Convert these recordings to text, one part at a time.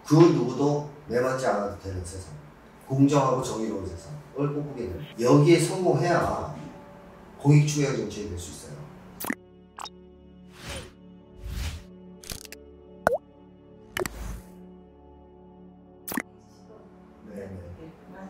그 누구도 매맞지 않아도 되는 세상, 공정하고 정의로운 세상을 꿈꾸게 됩니다. 여기에 성공해야 공익추경 정치인이 될 수 있어요.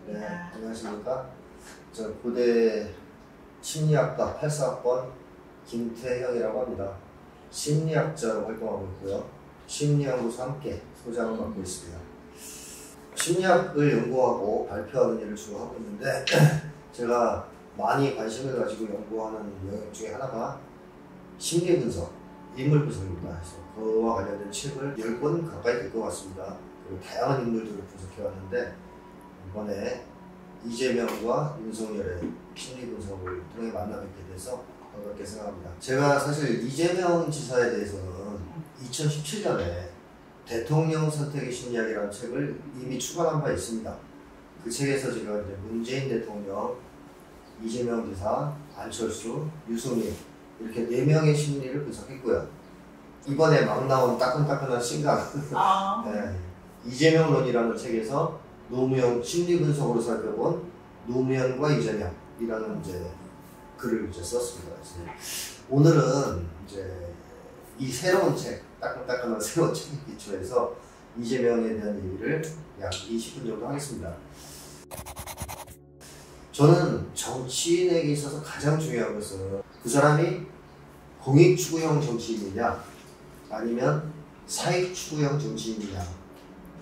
네, 안녕하십니까. 저 고대 심리학과 84학번 김태형이라고 합니다. 심리학자로 활동하고 있고요. 심리연구소 함께 소장을 맡고 있습니다. 심리학을 연구하고 발표하는 일을 주로 하고 있는데 제가 많이 관심을 가지고 연구하는 영역 중에 하나가 심리분석, 인물분석입니다. 그래서 그와 관련된 책을 10권 가까이 될 것 같습니다. 그리고 다양한 인물들을 분석해왔는데 이번에 이재명과 윤석열의 심리분석을 통해 만나 뵙게 돼서 반갑게 생각합니다. 제가 사실 이재명 지사에 대해서는 2017년에 대통령 선택의 심리학이라는 책을 이미 출간한 바 있습니다. 그 책에서 제가 이제 문재인 대통령, 이재명 지사, 안철수, 유승민 이렇게 4명의 심리를 분석했고요. 이번에 막 나온 따끈따끈한 신간 네, 이재명론이라는 책에서 노무현 심리 분석으로 살펴본 노무현과 이재명이라는 이제 글을 이제 썼습니다. 그래서 오늘은 이제 이 새로운 책, 따끈따끈한 새로운 책에 기초해서 이재명에 대한 얘기를 약 20분 정도 하겠습니다. 저는 정치인에게 있어서 가장 중요한 것은 그 사람이 공익추구형 정치인이냐 아니면 사익추구형 정치인이냐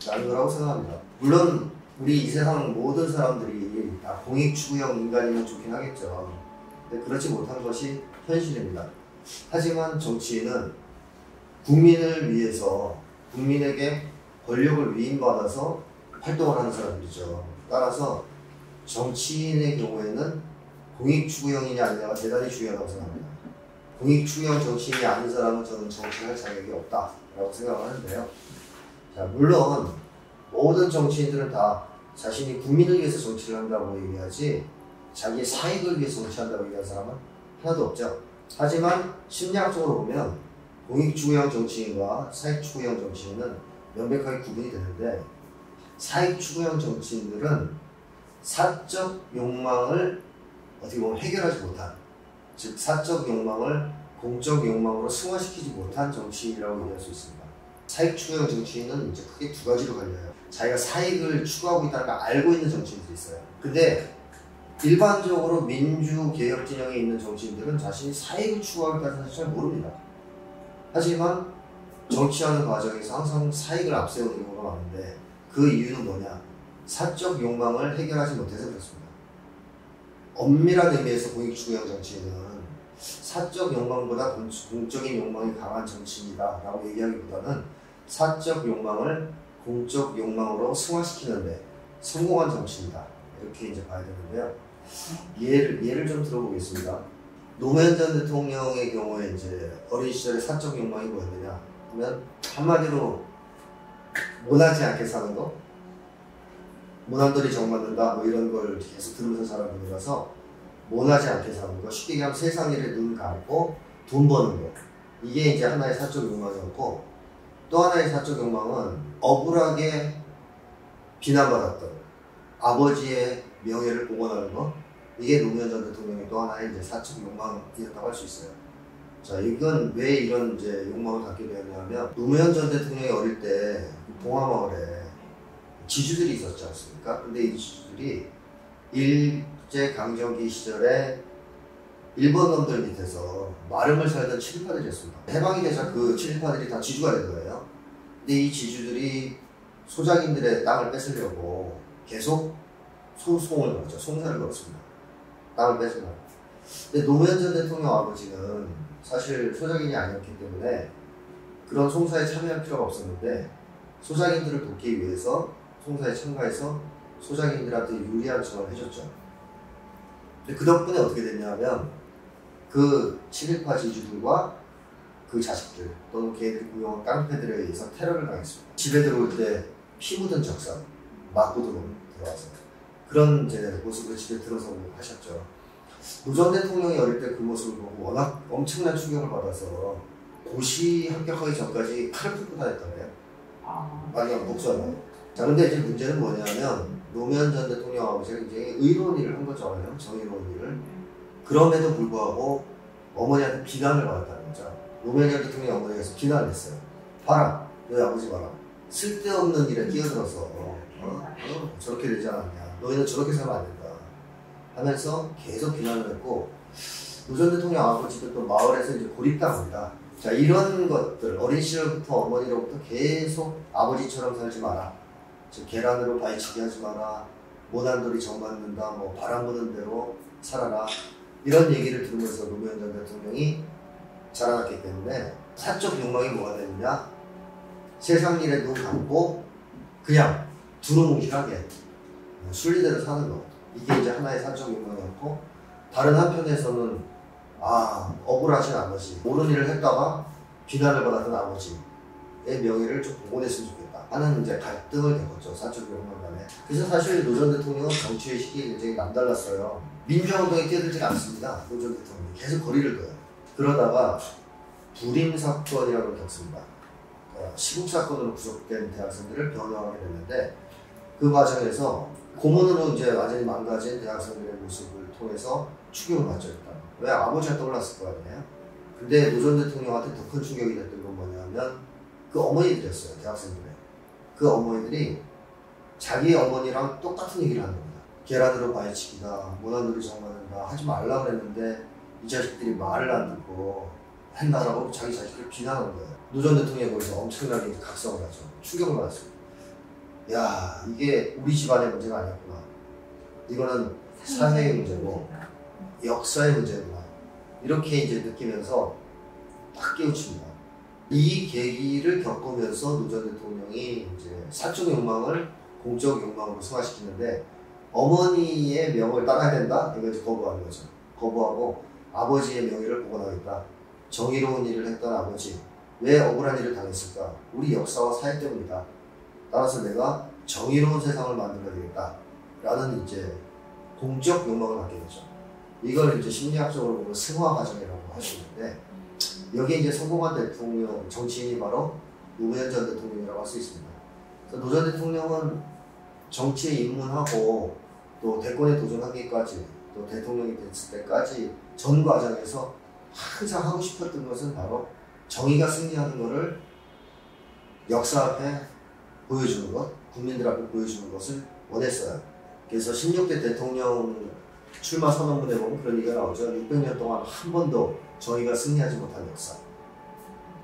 라는 거라고 생각합니다. 물론 우리 이 세상 모든 사람들이 다 공익추구형 인간이면 좋긴 하겠죠. 근데 그렇지 못한 것이 현실입니다. 하지만 정치인은 국민을 위해서 국민에게 권력을 위임받아서 활동을 하는 사람들이죠. 따라서 정치인의 경우에는 공익추구형이냐 아니냐가 대단히 중요하다고 생각합니다. 공익추구형 정치인이 아닌 사람은 저는 정치할 자격이 없다라고 생각을 하는데요. 자, 물론 모든 정치인들은 다 자신이 국민을 위해서 정치를 한다고 얘기하지 자기의 사익을 위해서 정치한다고 얘기하는 사람은 하나도 없죠. 하지만 심리학적으로 보면 공익추구형 정치인과 사익추구형 정치인은 명백하게 구분이 되는데 사익추구형 정치인들은 사적 욕망을 어떻게 보면 해결하지 못한, 즉 사적 욕망을 공적 욕망으로 승화시키지 못한 정치인이라고 얘기할 수 있습니다. 사익추구형 정치인은 이제 크게 두 가지로 갈려요. 자기가 사익을 추구하고 있다는 걸 알고 있는 정치인들이 있어요. 근데 일반적으로 민주개혁 진영에 있는 정치인들은 자신이 사익을 추구하고 있다는 사실 잘 모릅니다. 하지만 정치하는 과정에서 항상 사익을 앞세우는 경우가 많은데 그 이유는 뭐냐? 사적 욕망을 해결하지 못해서 그렇습니다. 엄밀한 의미에서 공익추구형 정치인은 사적 욕망보다 공적인 욕망이 강한 정치인이다 라고 얘기하기보다는 사적 욕망을 공적 욕망으로 승화시키는데 성공한 정치인이다 이렇게 이제 봐야 되는데요. 예를 좀 들어보겠습니다. 노무현 전 대통령의 경우에 이제 어린 시절에 사적 욕망이 뭐였느냐 하면 한마디로 모나지 않게 사는 거, 모난돌이 정맞는다 뭐 이런 걸 계속 들으면서 자란 분이라서 모나지 않게 사는 거, 쉽게 얘기하면 세상 일에 눈 감고 돈 버는 거, 이게 이제 하나의 사적 욕망이었고 또 하나의 사적 욕망은 억울하게 비난받았던 아버지의 명예를 복원하는 거, 이게 노무현 전 대통령의 또 하나의 이제 사적 욕망이었다고 할 수 있어요. 자, 이건 왜 이런 이제 욕망을 갖게 되었냐면 노무현 전 대통령이 어릴 때 봉화마을에 지주들이 있었지 않습니까? 근데 이 지주들이 일제강점기 시절에 일본 놈들 밑에서 마름을 살던 친일파들이었습니다. 해방이 되자 그 친일파들이 다 지주가 된 거예요. 근데 이 지주들이 소장인들의 땅을 뺏으려고 계속 소송을 걸었죠. 송사를 걸었습니다. 땅을 뺏으려고. 근데 노무현 전 대통령 아버지는 사실 소장인이 아니었기 때문에 그런 송사에 참여할 필요가 없었는데 소장인들을 돕기 위해서 송사에 참가해서 소장인들한테 유리한 처벌을 해줬죠. 근데 그 덕분에 어떻게 됐냐면 그 친일파 지주들과 그 자식들 또는 걔들이 구용한 깡패들에 의해서 테러를 당했습니다. 집에 들어올 때 피 묻은 적상 맞고 들어와서 그런 이제 모습을 집에 들어서고 하셨죠. 노 전 대통령이 어릴 때 그 모습을 보고 워낙 엄청난 충격을 받아서 고시 합격하기 전까지 칼을 풀고 다녔다네요. 마지막 복수하는. 자, 근데 이제 문제는 뭐냐면 노무현 전 대통령 아버지가 굉장히 의로운 일을 한 거죠. 정의로운 일을. 그럼에도 불구하고 어머니한테 비난을 받았다는 거죠. 노무현 전 대통령 어머니가 비난을 했어요. 봐라, 너희 아버지 봐라. 쓸데없는 일에 끼어들어서 저렇게 되지 않았냐. 너희는 저렇게 살면 안 된다. 하면서 계속 비난을 했고, 노 전 대통령 아버지도 또 마을에서 이제 고립당합니다. 자, 이런 것들, 어린 시절부터 어머니로부터 계속 아버지처럼 살지 마라. 즉, 계란으로 바위치기 하지 마라. 모난돌이 정 맞는다. 뭐, 바람 부는 대로 살아라. 이런 얘기를 들으면서 노무현 전 대통령이 자라났기 때문에 사적 욕망이 뭐가 되느냐? 세상 일에 눈 감고 그냥 두루뭉실하게 순리대로 사는 거. 이게 이제 하나의 사적 욕망이었고, 다른 한편에서는 억울하신 아버지, 옳은 일을 했다가 비난을 받았던 아버지의 명예를 좀 복원했으면 좋겠다 하는 이제 갈등을 겪었죠. 사적 욕망 간에. 그래서 사실 노 전 대통령은 정치의 시기에 굉장히 남달랐어요. 민주화운동에 뛰어들지 않습니다. 노 전 대통령이 계속 거리를 둬요. 그러다가 불임 사건이라는 걸 겪습니다. 시국 사건으로 구속된 대학생들을 변호하게 됐는데, 그 과정에서 고문으로 이제 완전히 망가진 대학생들의 모습을 통해서 충격을 받죠. 일단. 왜? 아버지가 떠올랐을 거 아니에요? 근데 노 전 대통령한테 더 큰 충격이 됐던 건 뭐냐면 그 어머니들이었어요. 대학생들의. 그 어머니들이 자기 어머니랑 똑같은 얘기를 하는 겁니다. 계란으로 바위치기다, 모난돌이 정맞는다 하지 말라 그랬는데 이 자식들이 말을 안 듣고 했나라고 자기 자식을 비난한 거예요. 노 전 대통령이 거기서 엄청나게 각성을 하죠. 충격을 받았어요. 야, 이게 우리 집안의 문제가 아니었구나. 이거는 사회의 문제고 역사의 문제구나. 이렇게 이제 느끼면서 딱 깨우칩니다. 이 계기를 겪으면서 노 전 대통령이 이제 사적 욕망을 공적 욕망으로 승화시키는데, 어머니의 명을 따라야 된다? 이걸 이제 거부하는 거죠. 거부하고 아버지의 명예를 복원하겠다. 정의로운 일을 했던 아버지, 왜 억울한 일을 당했을까? 우리 역사와 사회 때문이다. 따라서 내가 정의로운 세상을 만들어야 되겠다. 라는 이제 공적 욕망을 갖게 되죠. 이걸 이제 심리학적으로 보면 승화 과정이라고 할 수 있는데, 여기에 이제 성공한 대통령, 정치인이 바로 노무현 전 대통령이라고 할 수 있습니다. 그래서 노 전 대통령은 정치에 입문하고 또 대권에 도전하기까지, 또 대통령이 됐을 때까지 전 과정에서 항상 하고 싶었던 것은 바로 정의가 승리하는 것을 역사 앞에 보여주는 것, 국민들 앞에 보여주는 것을 원했어요. 그래서 16대 대통령 출마 선언문에 보면 그런 얘기가 나오죠. 600년 동안 한 번도 정의가 승리하지 못한 역사.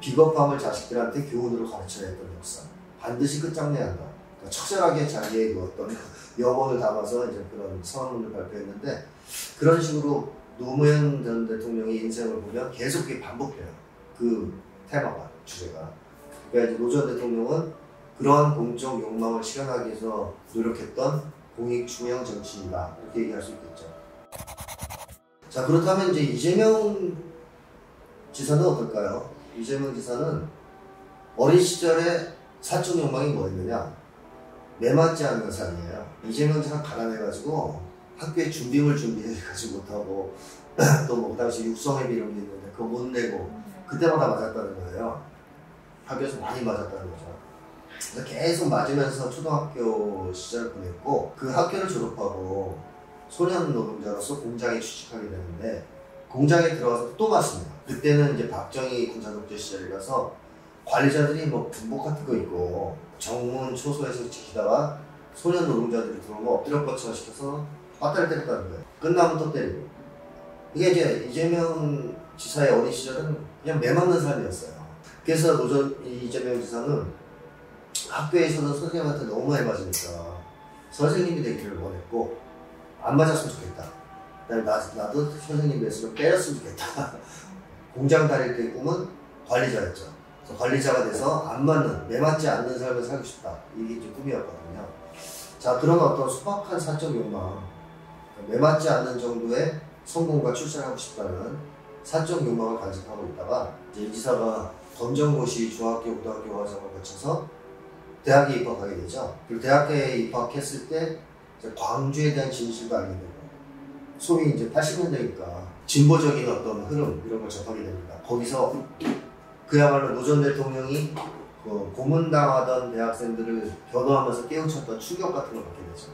비겁함을 자식들한테 교훈으로 가르쳐야 했던 역사. 반드시 끝장내야 한다. 그러니까 처절하게 자기의 그 어떤 염원을 담아서 이제 그런 선언문을 발표했는데, 그런 식으로 노무현 전 대통령의 인생을 보면 계속 그게 반복돼요. 그 테마가, 주제가. 그러니까 이제 노 전 대통령은 그러한 공적 욕망을 실현하기 위해서 노력했던 공익추구형 정치인이다. 이렇게 얘기할 수 있겠죠. 자, 그렇다면 이제 이재명 지사는 어떨까요? 이재명 지사는 어린 시절에 사적 욕망이 뭐였느냐? 매맞지 않는 삶이에요. 이재명 지사 가난해가지고 학교에 준비물 준비해가지 못하고 또 뭐 그 당시 육성회비 이런 게 있는데 그거 못 내고 그때마다 맞았다는 거예요. 학교에서 많이 맞았다는 거죠. 그래서 계속 맞으면서 초등학교 시절을 보냈고, 그 학교를 졸업하고 소년 노동자로서 공장에 취직하게 되는데, 공장에 들어가서 또 맞습니다. 그때는 이제 박정희 군사독재 시절이라서 관리자들이 뭐 군복 같은 거 입고 정문 초소에서 지키다가 소년 노동자들이 들어오면 엎드려 뻗쳐 시켜서 빠따를 때렸다는 거예요. 끝나면 또 때리고. 이게 이제 이재명 지사의 어린 시절은 그냥 매맞는 삶이었어요. 그래서 이재명 지사는 학교에서는 선생님한테 너무 많이 맞으니까 선생님이 되기를 원했고, 안 맞았으면 좋겠다. 나도 선생님 됐으면 때렸으면 좋겠다. 공장 다닐 때 꿈은 관리자였죠. 그래서 관리자가 돼서 안 맞는, 매맞지 않는 삶을 살고 싶다. 이게 이제 꿈이었거든요. 자, 그런 어떤 소박한 사적 욕망, 매맞지 않는 정도의 성공과 출세를 하고 싶다는 사적 욕망을 간직하고 있다가, 이제 이 지사가 검정고시 중학교, 고등학교 과정을 거쳐서 대학에 입학하게 되죠. 그리고 대학에 입학했을 때 이제 광주에 대한 진실도 알게 되고, 소위 이제 80년대니까 진보적인 어떤 흐름 이런 걸 접하게 됩니다. 거기서 그야말로 노 전 대통령이 고문당하던 대학생들을 변호하면서 깨우쳤던 충격 같은 걸 받게 되죠.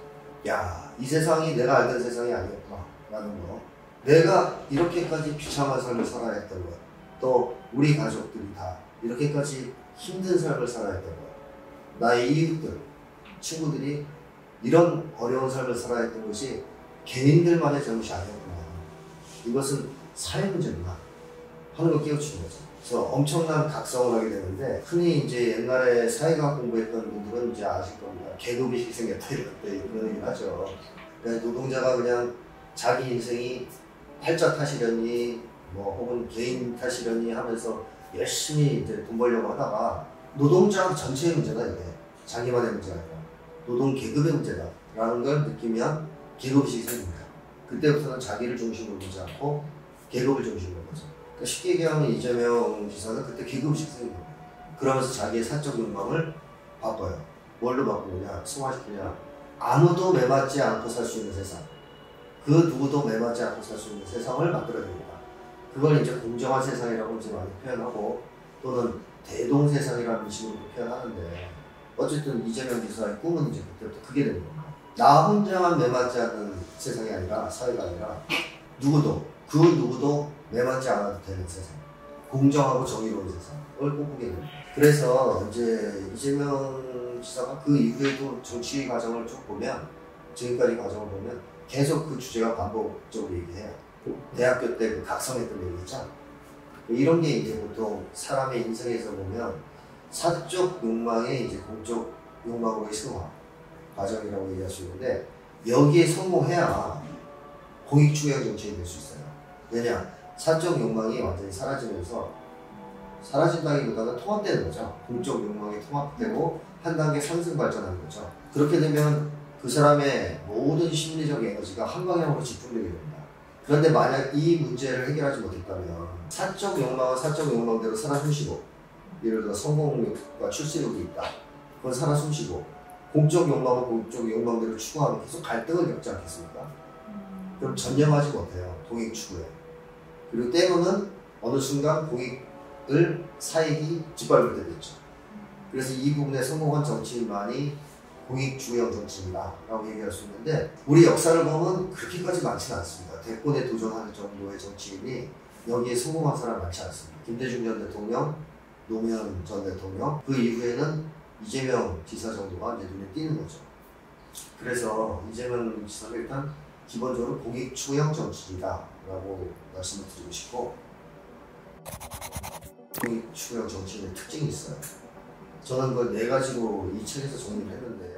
야, 이 세상이 내가 알던 세상이 아니었구나 라는 거. 내가 이렇게까지 비참한 삶을 살아야 했던 것. 또 우리 가족들이 다 이렇게까지 힘든 삶을 살아야 했던 것. 나의 이웃들, 친구들이 이런 어려운 삶을 살아야 했던 것이 개인들만의 잘못이 아니었구나. 이것은 사회 문제구나 하는 걸 깨우치는 거죠. 그래서 엄청난 각성을 하게 되는데, 흔히 이제 옛날에 사회과학 공부했던 분들은 이제 아실 겁니다. 계급의식이 생겼다 이런 얘기를 하죠. 그러니까 노동자가 그냥 자기 인생이 팔자 탓이려니 뭐 혹은 개인 탓이려니 하면서 열심히 이제 돈 벌려고 하다가 노동자 전체의 문제다, 이게 자기만의 문제가 아니라 노동 계급의 문제다 라는 걸 느끼면 계급의식이 생깁니다. 그때부터는 자기를 중심으로 보지 않고 계급을 중심으로 보죠. 그러니까 쉽게 얘기하면 이재명 지사는 그때 계급의식이 생긴 거예요. 그러면서 자기의 사적 욕망을 바꿔요. 뭘로 바꾸느냐, 승화시키냐. 아무도 매맞지 않고 살 수 있는 세상, 그 누구도 매맞지 않고 살 수 있는 세상을 만들어냅니다. 그걸 이제 공정한 세상이라고 이제 많이 표현하고, 또는 대동세상이라는 식으로 표현하는데, 어쨌든 이재명 지사의 꿈은 이제 그때부터 그게 되는 겁니다. 나 혼자만 매맞지 않는 세상이 아니라, 사회가 아니라 누구도, 그 누구도 매맞지 않아도 되는 세상, 공정하고 정의로운 세상을 꿈꾸게 됩니다. 그래서 이제 이재명 지사가 그 이후에도 정치 과정을 쭉 보면, 지금까지 과정을 보면 계속 그 주제가 반복적으로 얘기해요. 대학교 때 그 각성했던 얘기 있죠. 이런 게 이제 보통 사람의 인생에서 보면 사적 욕망의 이제 공적 욕망으로의 승화 과정이라고 얘기할 수 있는데, 여기에 성공해야 공익추구형 정치인이 될 수 있어요. 왜냐? 사적 욕망이 완전히 사라지면서, 사라진다기보다는 통합되는 거죠. 공적 욕망이 통합되고 한 단계 상승 발전하는 거죠. 그렇게 되면 그 사람의 모든 심리적 에너지가 한 방향으로 집중되게 됩니다. 그런데 만약 이 문제를 해결하지 못했다면, 사적 욕망은 사적 욕망대로 살아 숨쉬고, 예를 들어 성공과 출세력이 있다, 그건 살아 숨쉬고, 공적 욕망은 공적 욕망대로 추구하면 계속 갈등을 겪지 않겠습니까? 그럼 전념하지 못해요, 공익 추구에. 그리고 때로는 어느 순간 공익을 사익이 짓밟을 때도 있죠. 그래서 이 부분에 성공한 정치인만이 공익추구형 정치인이다 라고 얘기할 수 있는데, 우리 역사를 보면 그렇게까지 많지는 않습니다. 대권에 도전하는 정도의 정치인이 여기에 성공한 사람 많지 않습니다. 김대중 전 대통령, 노무현 전 대통령, 그 이후에는 이재명 지사 정도가 이제 눈에 띄는 거죠. 그래서 이재명 지사는 일단 기본적으로 공익추구형 정치인이다 라고 말씀을 드리고 싶고, 공익추구형 정치인의 특징이 있어요. 저는 그 4가지로 이 책에서 정리를 했는데,